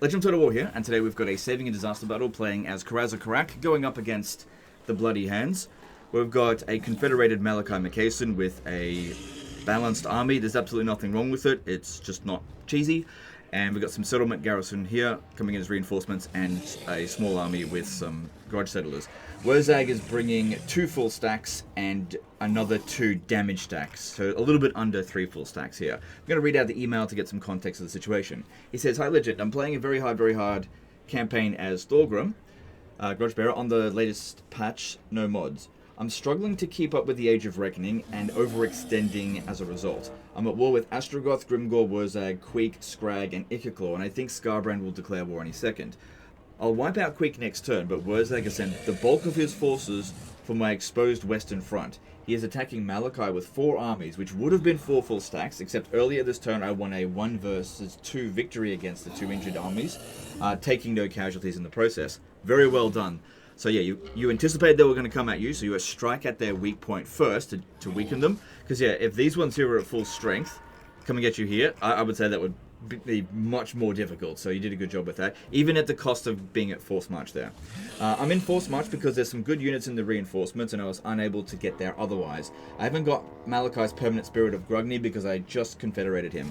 Legend Total War here, and today we've got a Saving and Disaster battle playing as Karak going up against the Bloody Hands. We've got a Confederated Malachi Macason with a balanced army. There's absolutely nothing wrong with it, it's just not cheesy. And we've got some Settlement Garrison here coming in as reinforcements and a small army with some Grudge Settlers. Wurrzag is bringing 2 full stacks and another 2 damage stacks, so a little bit under 3 full stacks here. I'm going to read out the email to get some context of the situation. He says, "Hi Legit, I'm playing a very hard campaign as Thorgrim, Grudge Bearer, on the latest patch, no mods. I'm struggling to keep up with the Age of Reckoning and overextending as a result. I'm at war with Astrogoth, Grimgor, Wurrzag, Queek, Scrag, and Ikiclaw, and I think Scarbrand will declare war any second. I'll wipe out Queek next turn, but Wurrzag has sent the bulk of his forces for my exposed western front. He is attacking Malachi with 4 armies, which would have been 4 full stacks, except earlier this turn I won a 1 versus 2 victory against the 2 injured armies, taking no casualties in the process. Very well done. So yeah, you anticipated they were going to come at you, so you strike at their weak point first to weaken them. Because yeah, if these ones here are at full strength, coming at you here, I would say that would be much more difficult. So you did a good job with that, even at the cost of being at Force March there. I'm in Force March because there's some good units in the reinforcements, and I was unable to get there otherwise. I haven't got Malachi's Permanent Spirit of Grugni because I just confederated him.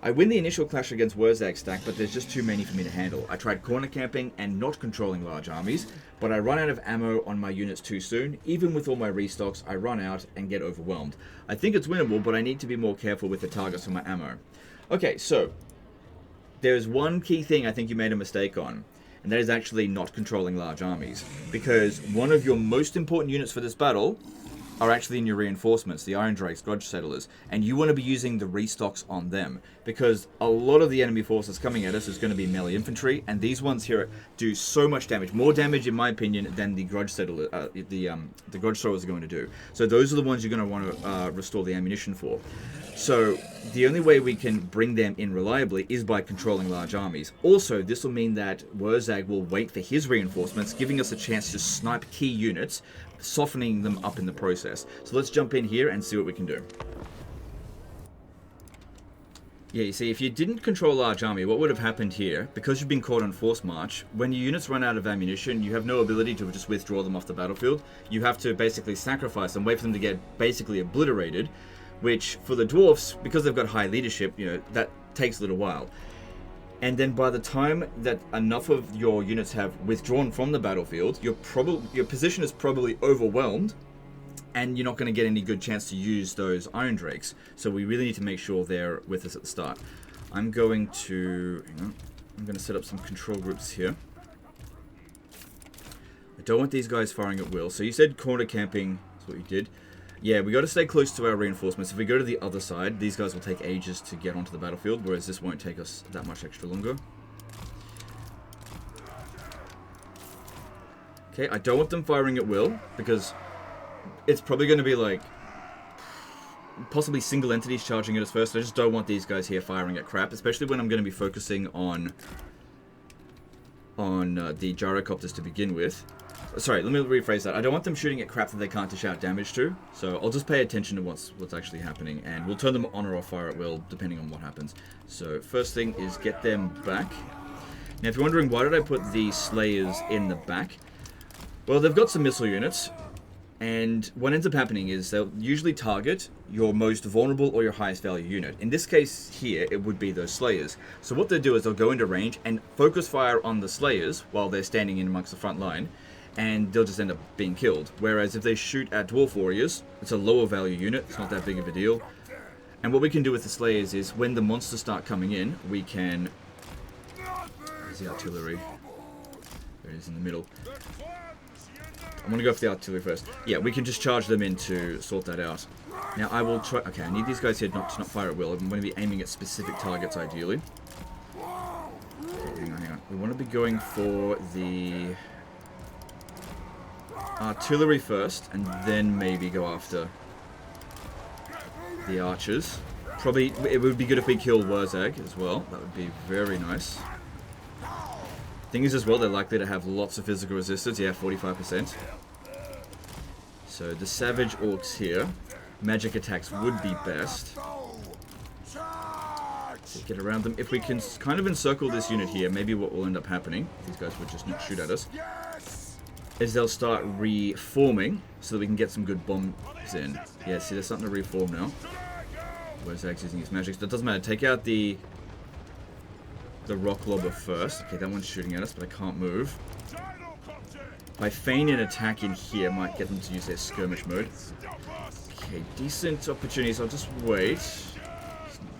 I win the initial clash against Wurrzag stack, but there's just too many for me to handle. I tried corner camping and not controlling large armies, but I run out of ammo on my units too soon. Even with all my restocks, I run out and get overwhelmed. I think it's winnable, but I need to be more careful with the targets for my ammo." Okay, so there's one key thing I think you made a mistake on, and that is actually not controlling large armies, because one of your most important units for this battle are actually in your reinforcements, the Irondrake's Grudge Settlers, and you want to be using the restocks on them, because a lot of the enemy forces coming at us is going to be melee infantry, and these ones here do so much damage, more damage in my opinion than the Grudge Settler, the Grudge Throwers are going to do. So those are the ones you're going to want to restore the ammunition for. So the only way we can bring them in reliably is by controlling large armies. Also, this will mean that Wurrzag will wait for his reinforcements, giving us a chance to snipe key units, softening them up in the process. So let's jump in here and see what we can do. Yeah, you see, if you didn't control a large army, what would have happened here, because you've been caught on Force March, when your units run out of ammunition, you have no ability to just withdraw them off the battlefield. You have to basically sacrifice them, wait for them to get basically obliterated, which for the dwarfs, because they've got high leadership, you know, that takes a little while. And then by the time that enough of your units have withdrawn from the battlefield, your position is probably overwhelmed, and you're not going to get any good chance to use those Irondrakes. So we really need to make sure they're with us at the start. I'm going to set up some control groups here. I don't want these guys firing at will. So you said corner camping is what you did. Yeah, we got to stay close to our reinforcements. If we go to the other side, these guys will take ages to get onto the battlefield, whereas this won't take us that much extra longer. Okay, I don't want them firing at will, because it's probably going to be like possibly single entities charging at us first. I just don't want these guys here firing at crap, especially when I'm going to be focusing on the gyrocopters to begin with. Sorry, let me rephrase that. I don't want them shooting at crap that they can't dish out damage to, so I'll just pay attention to what's actually happening, and we'll turn them on or off fire at will, depending on what happens. So, first thing is get them back. Now, if you're wondering why did I put the Slayers in the back, well, they've got some missile units, and what ends up happening is they'll usually target your most vulnerable or your highest value unit. In this case here, it would be those Slayers. So what they'll do is they'll go into range and focus fire on the Slayers while they're standing in amongst the front line, and they'll just end up being killed. Whereas if they shoot at Dwarf Warriors, it's a lower value unit, it's not that big of a deal. And what we can do with the Slayers is, when the monsters start coming in, we can... There's the artillery. There it is in the middle. I'm going to go for the artillery first. Yeah, we can just charge them in to sort that out. Now I will try... Okay, I need these guys here to not fire at will. I'm going to be aiming at specific targets, ideally. Okay, hang on. We want to be going for the artillery first, and then maybe go after the archers. Probably, it would be good if we kill Wurrzag as well. That would be very nice. Thing is as well, they're likely to have lots of physical resistance. Yeah, 45%. So the Savage Orcs here, magic attacks would be best. So get around them. If we can kind of encircle this unit here, maybe what will end up happening, these guys would just not shoot at us, is they'll start reforming so that we can get some good bombs in. Yeah, see, there's something to reform now. Wurrzag's using his magic. So it doesn't matter. Take out the rock lobber first. Okay, that one's shooting at us, but I can't move. If I feign an attack in here, might get them to use their skirmish mode. Okay, decent opportunities. I'll just wait. It's not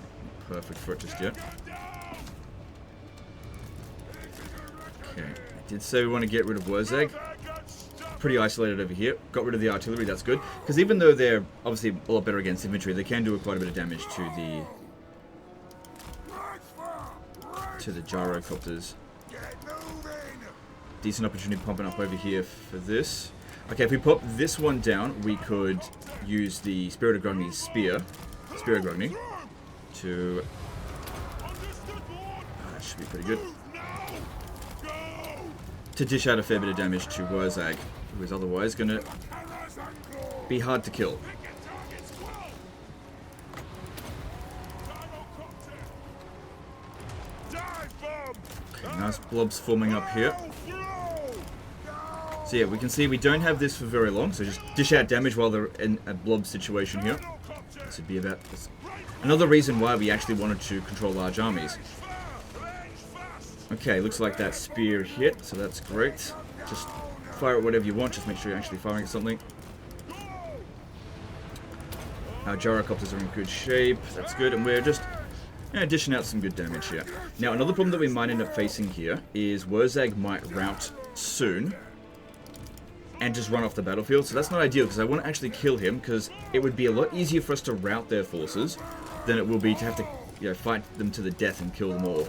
perfect for it just yet. Okay, I did say we want to get rid of Wurrzag. Pretty isolated over here. Got rid of the artillery, that's good. Because even though they're obviously a lot better against infantry, they can do quite a bit of damage to the gyrocopters. Decent opportunity pumping up over here for this. Okay, if we pop this one down, we could use the Spirit of Grogny's Spear of Grogny, to... that should be pretty good. To dish out a fair bit of damage to Wurrzag, who is otherwise going to be hard to kill. Okay, nice blobs forming up here. So yeah, we can see we don't have this for very long, so just dish out damage while they're in a blob situation here. This would be about this. Another reason why we actually wanted to control large armies. Okay, looks like that spear hit, so that's great. Just fire at whatever you want, just make sure you're actually firing at something. Our gyrocopters are in good shape, that's good, and we're just dishing out some good damage here. Now, another problem that we might end up facing here is Wurrzag might rout soon and just run off the battlefield, so that's not ideal, because I want to actually kill him, because it would be a lot easier for us to rout their forces than it will be to have to fight them to the death and kill them all.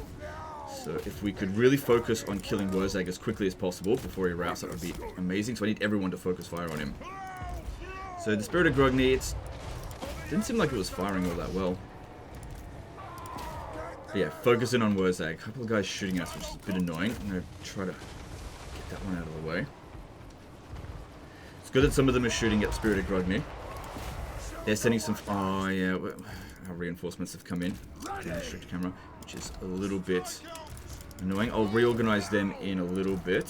So if we could really focus on killing Wurrzag as quickly as possible before he routs, that would be amazing. So I need everyone to focus fire on him. So the Spirit of Grogny, it didn't seem like it was firing all that well. But yeah, focusing on Wurrzag. A couple of guys shooting at us, which is a bit annoying. I'm going to try to get that one out of the way. It's good that some of them are shooting at Spirit of Grogny. They're sending some... oh yeah, our reinforcements have come in. Restrict camera, which is a little bit annoying. I'll reorganize them in a little bit.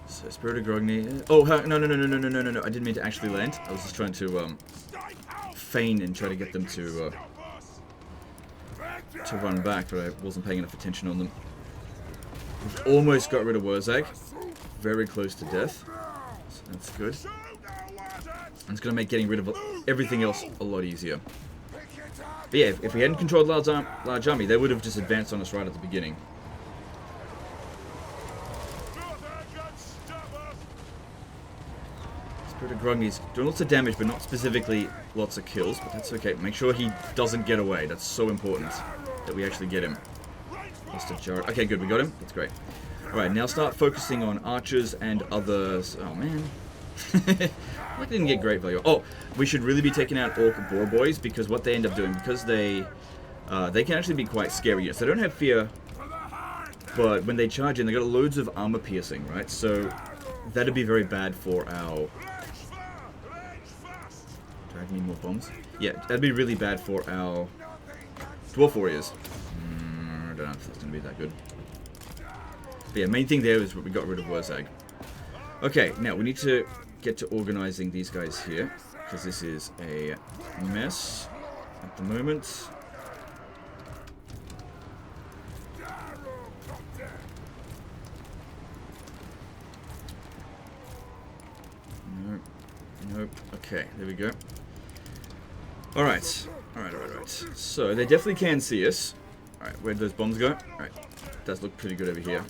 So Spirit of Grogny. Oh no! I didn't mean to actually land. I was just trying to feign and try to get them to run back, but I wasn't paying enough attention on them. We've almost got rid of Wurrzag. Very close to death. So that's good. And it's going to make getting rid of everything else a lot easier. But yeah, if we hadn't controlled large army, they would have just advanced on us right at the beginning. Spirit of Grogny's doing lots of damage, but not specifically lots of kills. But that's okay. Make sure he doesn't get away. That's so important that we actually get him. Okay, good. We got him. That's great. Alright, now start focusing on archers and others. Oh, man. I didn't get great value. Oh, we should really be taking out Orc Boar Boys, because what they end up doing, because they can actually be quite scary. Yes, they don't have fear, but when they charge in, they got loads of armor piercing, right? So that'd be very bad for our... do I need more bombs? Yeah, that'd be really bad for our Dwarf Warriors. I don't know if that's going to be that good. But yeah, main thing there is we got rid of Wurrzag. Okay, now we need to get to organizing these guys here, because this is a mess at the moment. Nope. Okay, there we go. Alright. So, they definitely can see us. Alright, where'd those bombs go? Alright, does look pretty good over here.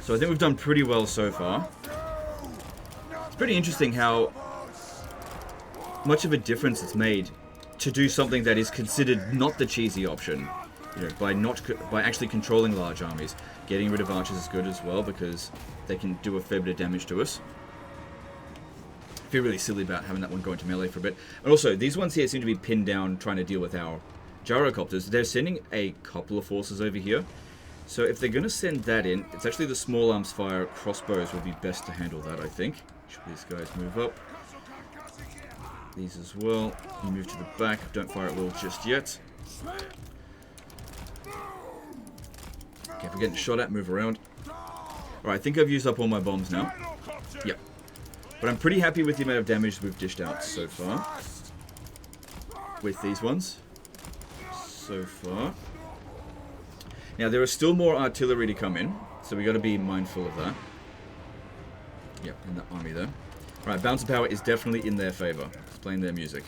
So I think we've done pretty well so far. It's pretty interesting how much of a difference it's made to do something that is considered not the cheesy option. You know, by actually controlling large armies. Getting rid of archers is good as well, because they can do a fair bit of damage to us. I feel really silly about having that one go into melee for a bit. And also, these ones here seem to be pinned down trying to deal with our gyrocopters. They're sending a couple of forces over here. So if they're going to send that in, it's actually the small arms fire crossbows will be best to handle that, I think. Should these guys move up? These as well. You move to the back. Don't fire at will just yet. Okay, if we're getting shot at, move around. Alright, I think I've used up all my bombs now. Yep. But I'm pretty happy with the amount of damage we've dished out so far. With these ones. So far. Now, there is still more artillery to come in, so we got to be mindful of that. Yep, in the army there. Alright, balance of power is definitely in their favor. It's playing their music.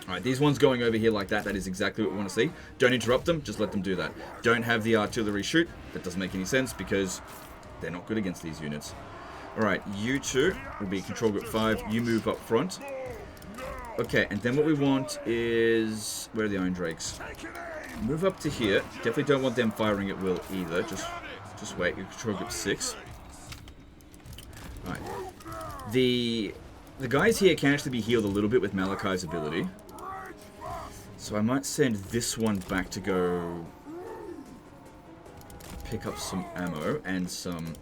Alright, these ones going over here like that, that is exactly what we want to see. Don't interrupt them, just let them do that. Don't have the artillery shoot. That doesn't make any sense because they're not good against these units. Alright, you two will be control group 5. You move up front. Okay, and then what we want is... Where are the Irondrakes? Move up to here. Definitely don't want them firing at will either. Just wait. You control group 6. Alright. The guys here can actually be healed a little bit with Malachai's ability. So I might send this one back to go pick up some ammo and some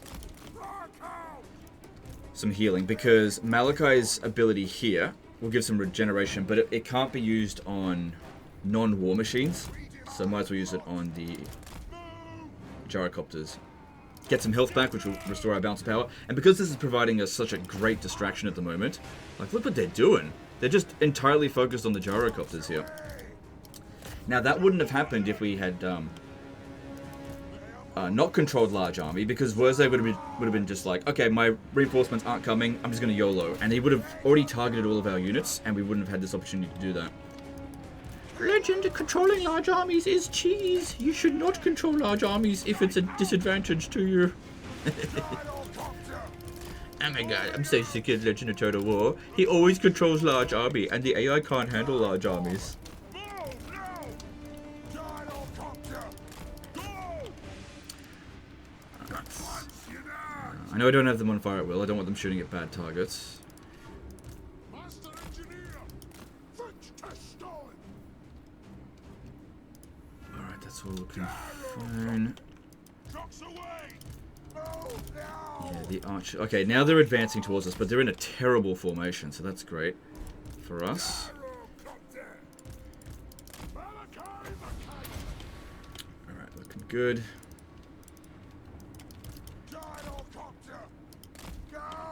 healing, because Malachai's ability here will give some regeneration, but it can't be used on non-war machines, so I might as well use it on the gyrocopters. Get some health back, which will restore our balance of power, and because this is providing us such a great distraction at the moment, like, look what they're doing. They're just entirely focused on the gyrocopters here. Now, that wouldn't have happened if we had not controlled large army, because Wurrzag would have been just like, okay, my reinforcements aren't coming, I'm just going to YOLO. And he would have already targeted all of our units, and we wouldn't have had this opportunity to do that. Legend, controlling large armies is cheese. You should not control large armies if it's a disadvantage to you. Oh my god, I'm so sick of Legend of Total War. He always controls large army, and the AI can't handle large armies. I know I don't have them on fire at will. I don't want them shooting at bad targets. Alright, that's all looking fine. Yeah, the archer. Okay, now they're advancing towards us, but they're in a terrible formation, so that's great for us. Alright, looking good.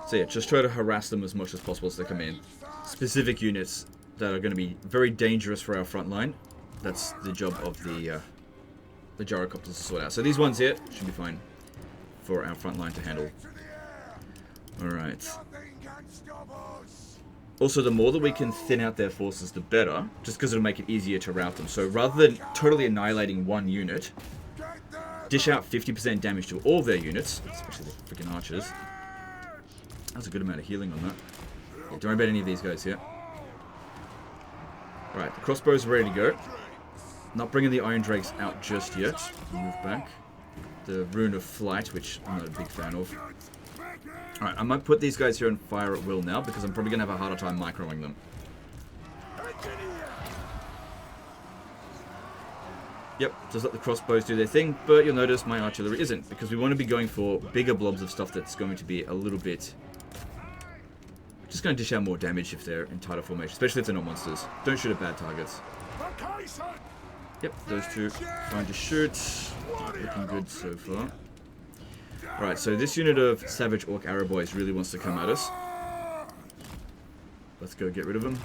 So yeah, just try to harass them as much as possible as they come in. Specific units that are going to be very dangerous for our front line. That's the job of the gyrocopters to sort out. So these ones here should be fine for our front line to handle. Alright. Also, the more that we can thin out their forces, the better. Just because it'll make it easier to rout them. So rather than totally annihilating one unit, dish out 50% damage to all their units, especially the freaking archers. That's a good amount of healing on that. Yeah, don't worry about any of these guys here. Alright, the crossbows are ready to go. Not bringing the Irondrakes out just yet. Move back. The Rune of Flight, which I'm not a big fan of. Alright, I might put these guys here on fire at will now, because I'm probably going to have a harder time microing them. Yep, just let the crossbows do their thing, but you'll notice my artillery isn't, because we want to be going for bigger blobs of stuff that's going to be a little bit... just going to dish out more damage if they're in tighter formation, especially if they're not monsters. Don't shoot at bad targets. Yep, those two fine to shoot. Looking good so far. Alright, so this unit of Savage Orc Arrow Boys really wants to come at us. Let's go get rid of them.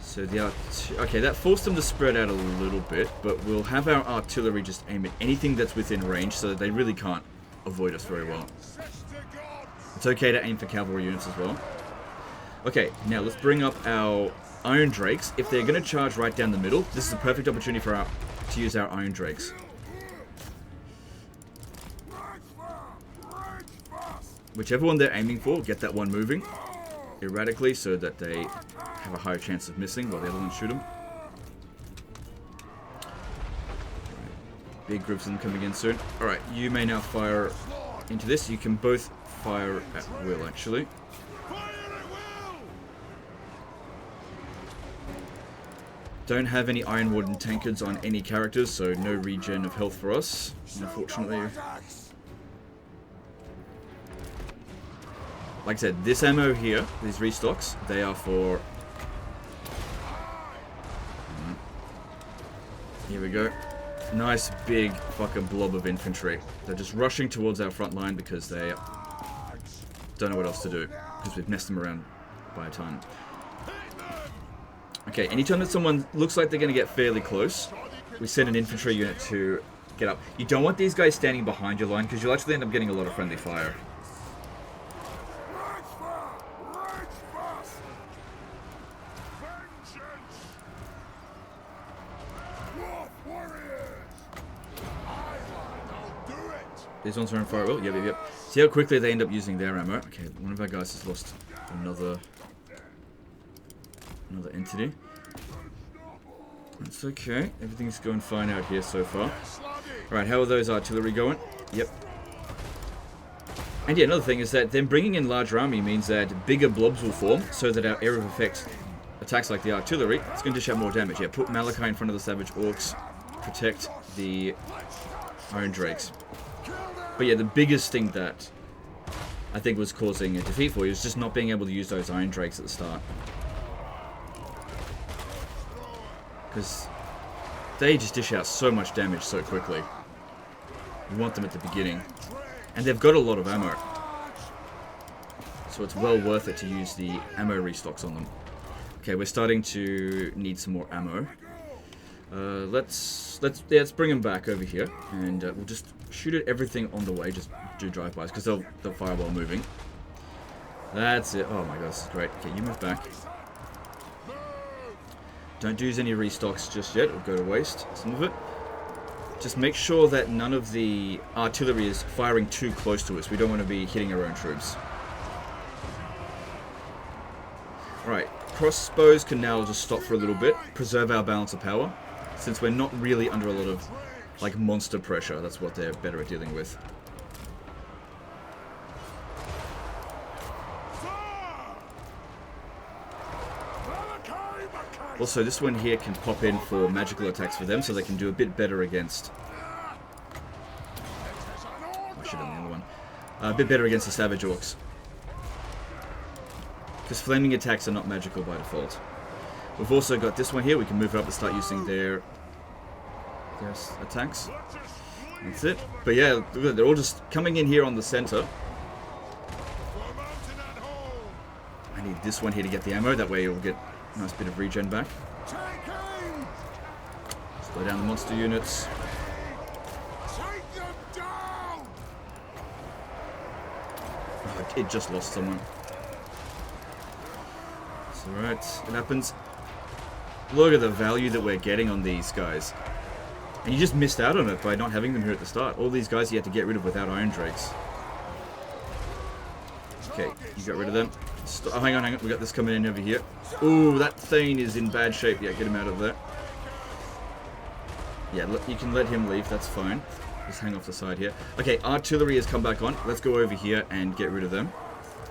So the okay, that forced them to spread out a little bit, but we'll have our artillery just aim at anything that's within range so that they really can't avoid us very well. It's okay to aim for cavalry units as well. Okay, now let's bring up our Irondrakes. If they're going to charge right down the middle, this is a perfect opportunity for to use our Irondrakes. Whichever one they're aiming for, get that one moving erratically so that they have a higher chance of missing while the other ones shoot them. Big groups of them coming in soon. Alright, you may now fire into this. You can both fire at will, actually. Don't have any Iron Warden tankards on any characters, so no regen of health for us, unfortunately. Like I said, this ammo here, these restocks, they are for... Here we go. Nice big fucking blob of infantry. They're just rushing towards our front line because they don't know what else to do, because we've messed them around by a ton. Okay, anytime that someone looks like they're going to get fairly close, we send an infantry unit to get up. You don't want these guys standing behind your line, because you'll actually end up getting a lot of friendly fire. These ones are on fire. Oh, yep. See how quickly they end up using their ammo. Okay, one of our guys has lost another entity. That's okay. Everything's going fine out here so far. Alright, how are those artillery going? Yep. And yeah, another thing is that them bringing in larger army means that bigger blobs will form, so that our area of effect attacks like the artillery, it's going to dish out more damage. Yeah, put Malachi in front of the Savage Orcs, protect the Irondrakes. But yeah, the biggest thing that I think was causing a defeat for you is just not being able to use those Irondrakes at the start. Because they just dish out so much damage so quickly. You want them at the beginning. And they've got a lot of ammo. So it's well worth it to use the ammo restocks on them. Okay, we're starting to need some more ammo. Let's bring them back over here, and we'll just shoot at everything on the way. Just do drive-bys, because they'll fire while moving. That's it. Oh my god, this is great. Okay, you move back. Don't use any restocks just yet. It'll go to waste, some of it. Just make sure that none of the artillery is firing too close to us. We don't want to be hitting our own troops. Alright, crossbows can now just stop for a little bit. Preserve our balance of power. Since we're not really under a lot of, like, monster pressure. That's what they're better at dealing with. Also, this one here can pop in for magical attacks for them, so they can do a bit better against... I should have done the other one. A bit better against the Savage Orcs. Because flaming attacks are not magical by default. We've also got this one here. We can move up and start using their attacks. That's it. But yeah, they're all just coming in here on the center. I need this one here to get the ammo. That way you'll get a nice bit of regen back. Slow down the monster units. Oh, it just lost someone. It's alright. It happens. Look at the value that we're getting on these guys. And you just missed out on it by not having them here at the start. All these guys you had to get rid of without Irondrakes. Okay, you got rid of them. Oh, hang on. We got this coming in over here. Ooh, that Thane is in bad shape. Yeah, get him out of there. Yeah, you can let him leave. That's fine. Just hang off the side here. Okay, artillery has come back on. Let's go over here and get rid of them.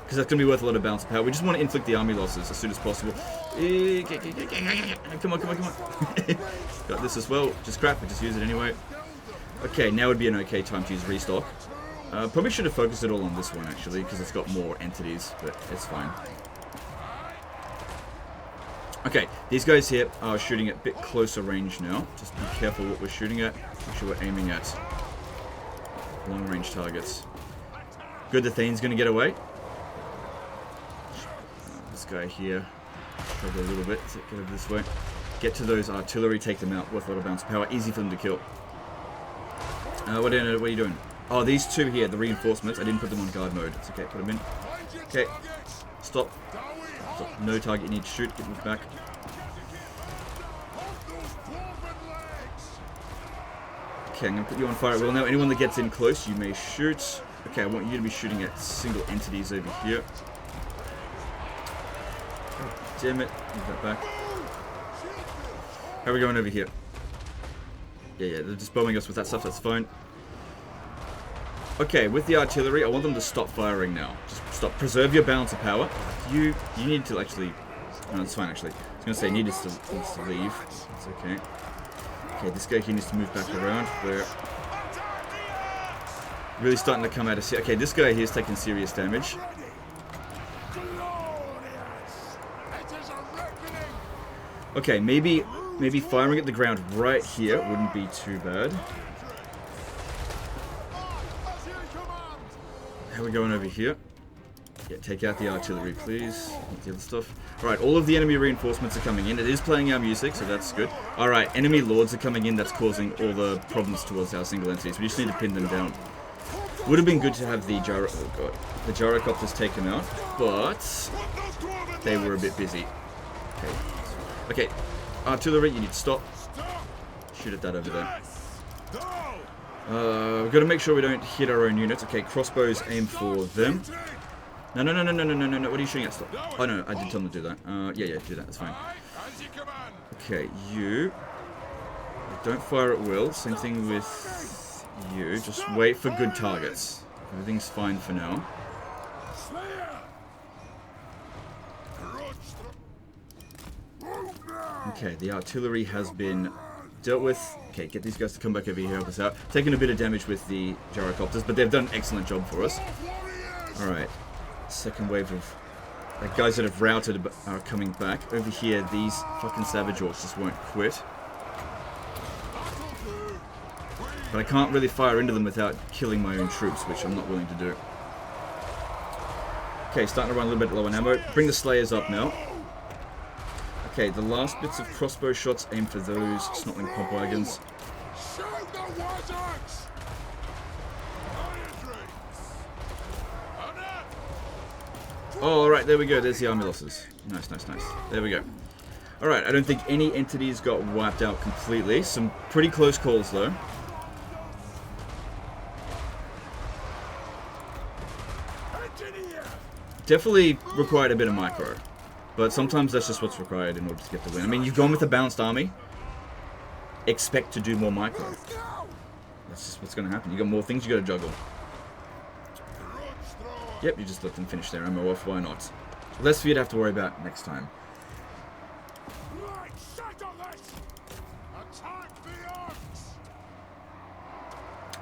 Because that's going to be worth a lot of balance of power. We just want to inflict the army losses as soon as possible. Come on. Got this as well. Just crap, we just use it anyway. Okay, now would be an okay time to use restock. Probably should have focused it all on this one, actually, because it's got more entities, but it's fine. Okay, these guys here are shooting at a bit closer range now. Just be careful what we're shooting at. Make sure we're aiming at long-range targets. Good, the Thane's going to get away. This guy here, struggle a little bit. Get over this way. Get to those artillery, take them out. Worth a lot of bounce power. Easy for them to kill. What are you doing? Oh, these two here, the reinforcements. I didn't put them on guard mode. It's okay, put them in. Okay, stop. No target you need to shoot. Get moved back. Okay, I'm going to put you on fire at will now. Anyone that gets in close, you may shoot. Okay, I want you to be shooting at single entities over here. Oh, damn it. Move that back. How are we going over here? Yeah, they're just bombing us with that stuff. That's fine. Okay, with the artillery, I want them to stop firing now. Just stop. Preserve your balance of power. You need to actually... No, it's fine, actually. was going to say he needs to leave. It's okay. Okay, this guy here needs to move back around. We're really starting to come out of... Okay, this guy here is taking serious damage. Okay, maybe firing at the ground right here wouldn't be too bad. How are we going over here? Yeah, take out the artillery, please. Not the other stuff. Alright, all of the enemy reinforcements are coming in. It is playing our music, so that's good. Alright, enemy lords are coming in. That's causing all the problems towards our single entities. We just need to pin them down. Would have been good to have the gyrocopters taken out, but they were a bit busy. Okay, artillery, you need to stop. Shoot at that over there. We've got to make sure we don't hit our own units. Okay, crossbows aim for them. No. What are you shooting at? Stop. Oh, no, I did tell them to do that. Yeah, do that. That's fine. Okay, you. Don't fire at will. Same thing with you. Just wait for good targets. Everything's fine for now. Okay, the artillery has been dealt with. Okay, get these guys to come back over here, help us out. Taking a bit of damage with the gyrocopters, but they've done an excellent job for us. Alright, second wave of guys that have routed are coming back. Over here, these fucking Savage Orcs just won't quit. But I can't really fire into them without killing my own troops, which I'm not willing to do. Okay, starting to run a little bit low on ammo. Bring the Slayers up now. Okay, the last bits of crossbow shots aim for those snotling pop wagons. Oh, alright, there we go. There's the army losses. Nice. There we go. Alright, I don't think any entities got wiped out completely. Some pretty close calls, though. Definitely required a bit of micro. But sometimes that's just what's required in order to get the win. I mean, you've gone with a balanced army. Expect to do more micro. That's just what's going to happen. You got more things you got to juggle. Yep, you just let them finish their ammo off. Why not? Less for you to have to worry about next time.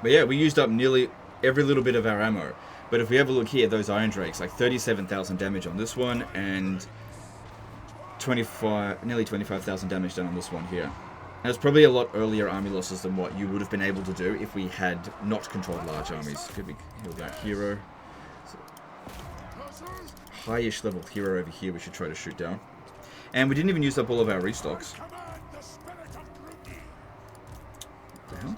But yeah, we used up nearly every little bit of our ammo. But if we have a look here, those Irondrakes, like 37,000 damage on this one, and nearly 25,000 damage done on this one here. And it's probably a lot earlier army losses than what you would have been able to do if we had not controlled large armies. Could we heal that hero? So, high-ish level hero over here we should try to shoot down. And we didn't even use up all of our restocks. What the hell?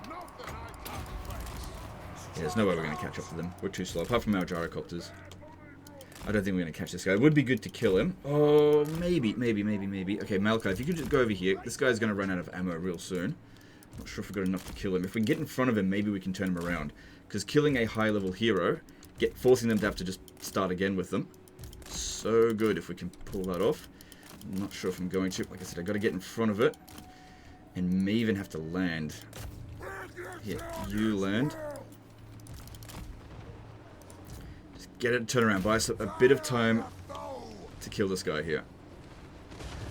Yeah, there's no way we're going to catch up to them. We're too slow, apart from our gyrocopters. I don't think we're going to catch this guy. It would be good to kill him. Oh, maybe. Okay, Malachi, if you could just go over here. This guy's going to run out of ammo real soon. Not sure if we've got enough to kill him. If we can get in front of him, maybe we can turn him around. Because killing a high-level hero, forcing them to have to just start again with them. So good if we can pull that off. I'm not sure if I'm going to. Like I said, I've got to get in front of it. And may even have to land. Here, you land. Get it to turn around. Buy us a bit of time to kill this guy here.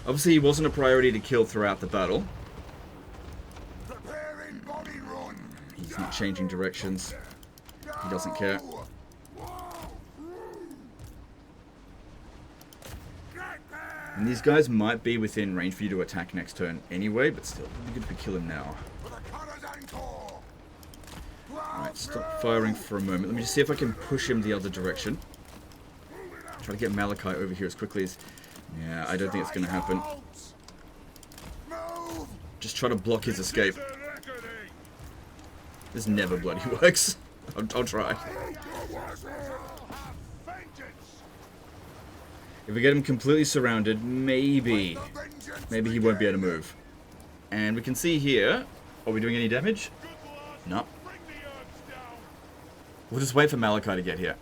Obviously, he wasn't a priority to kill throughout the battle. He's not changing directions. He doesn't care. And these guys might be within range for you to attack next turn anyway, but still, it would be good if we kill him now. Alright, stop firing for a moment. Let me just see if I can push him the other direction. Try to get Malachi over here as quickly as... Yeah, I don't think it's going to happen. Just try to block his escape. This never bloody works. I'll try. If we get him completely surrounded, maybe he won't be able to move. And we can see here... Are we doing any damage? No. We'll just wait for Malachi to get here.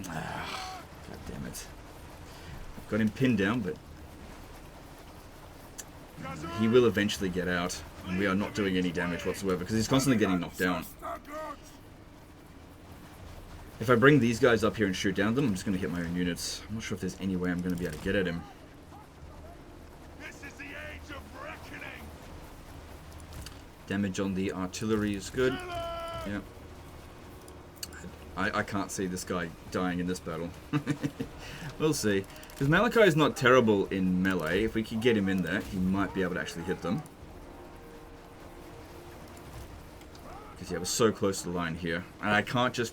Ah, God damn it. Got him pinned down, but he will eventually get out. And we are not doing any damage whatsoever because he's constantly getting knocked down. If I bring these guys up here and shoot down them, I'm just going to hit my own units. I'm not sure if there's any way I'm going to be able to get at him. This is the age of reckoning. Damage on the artillery is good. Yeah. I can't see this guy dying in this battle. We'll see. Because Malachi is not terrible in melee. If we could get him in there, he might be able to actually hit them. Because yeah, we're so close to the line here. And I can't just...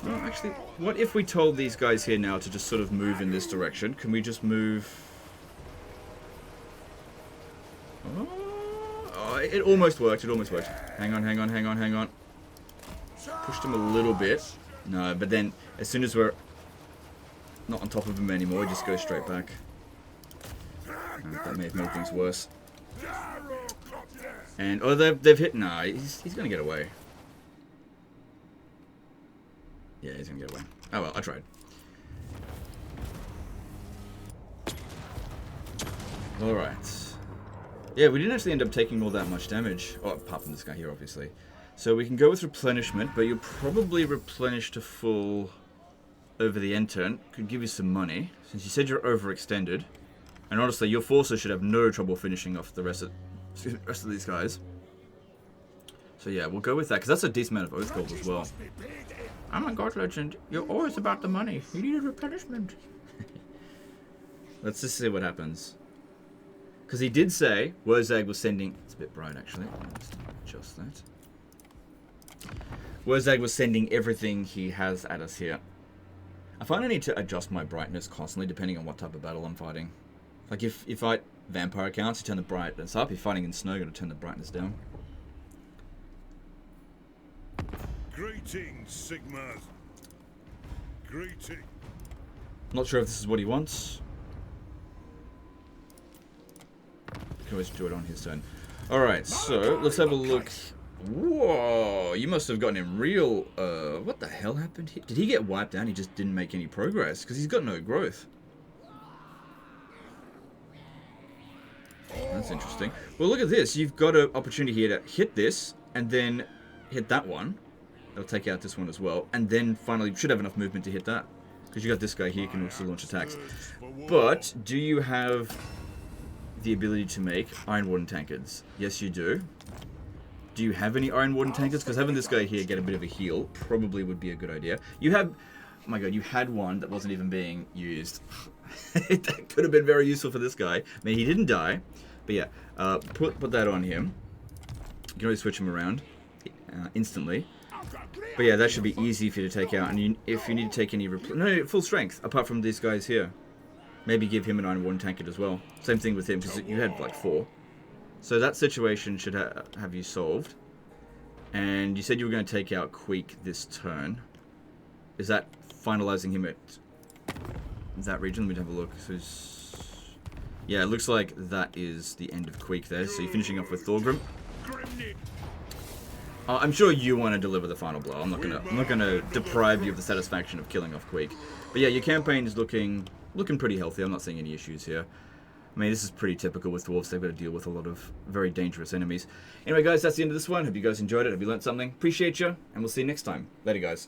Well, actually, what if we told these guys here now to just sort of move in this direction? Can we just move... Oh, it almost worked. It almost worked. Hang on, hang on, hang on, hang on. Pushed him a little bit. No, but then as soon as we're not on top of him anymore, we just go straight back. That may have made things worse. And oh, they've hit. Nah, he's gonna get away. Yeah, he's gonna get away. Oh well, I tried. All right. Yeah, we didn't actually end up taking all that much damage. Oh, apart from this guy here, obviously. So we can go with replenishment, but you'll probably replenish to full over the end turn. Could give you some money, since you said you're overextended. And honestly, your forces should have no trouble finishing off the rest of these guys. So yeah, we'll go with that, because that's a decent amount of oath gold as well. Oh my god, Legend, you're always about the money. You needed replenishment. Let's just see what happens. Because he did say Wurrzag was sending... It's a bit bright, actually. Let's adjust that. Wurrzag was sending everything he has at us here. I find I need to adjust my brightness constantly depending on what type of battle I'm fighting. Like if you fight vampire accounts, you turn the brightness up. If you're fighting in snow, you're going to turn the brightness down. Greetings, Sigmar. Greetings. Not sure if this is what he wants. Can always do it on his turn. Alright, so let's have a look. Whoa, you must have gotten him real... what the hell happened here? Did he get wiped out? He just didn't make any progress, because he's got no growth. That's interesting. Well, look at this. You've got an opportunity here to hit this, and then hit that one. That'll take out this one as well. And then finally, you should have enough movement to hit that. Because you got this guy here, can also launch attacks. But, do you have the ability to make Iron Warden tankards? Yes, you do. Do you have any Iron Warden tankards? Because having this guy here get a bit of a heal probably would be a good idea. You have... Oh my god, you had one that wasn't even being used. That could have been very useful for this guy. I mean, he didn't die. But yeah, put that on him. You can always switch him around instantly. But yeah, that should be easy for you to take out. And if you need to take any... No, full strength, apart from these guys here. Maybe give him an Iron Warden tankard as well. Same thing with him, because you had like 4. So that situation should have you solved. And you said you were going to take out Queek this turn. Is that finalizing him at that region? Let me have a look. So yeah, it looks like that is the end of Queek there. So you're finishing off with Thorgrim. I'm sure you want to deliver the final blow. I'm not gonna deprive you of the satisfaction of killing off Queek. But yeah, your campaign is looking pretty healthy. I'm not seeing any issues here. I mean, this is pretty typical with dwarves. They've got to deal with a lot of very dangerous enemies. Anyway, guys, that's the end of this one. Hope you guys enjoyed it. Have you learned something? Appreciate you, and we'll see you next time. Later, guys.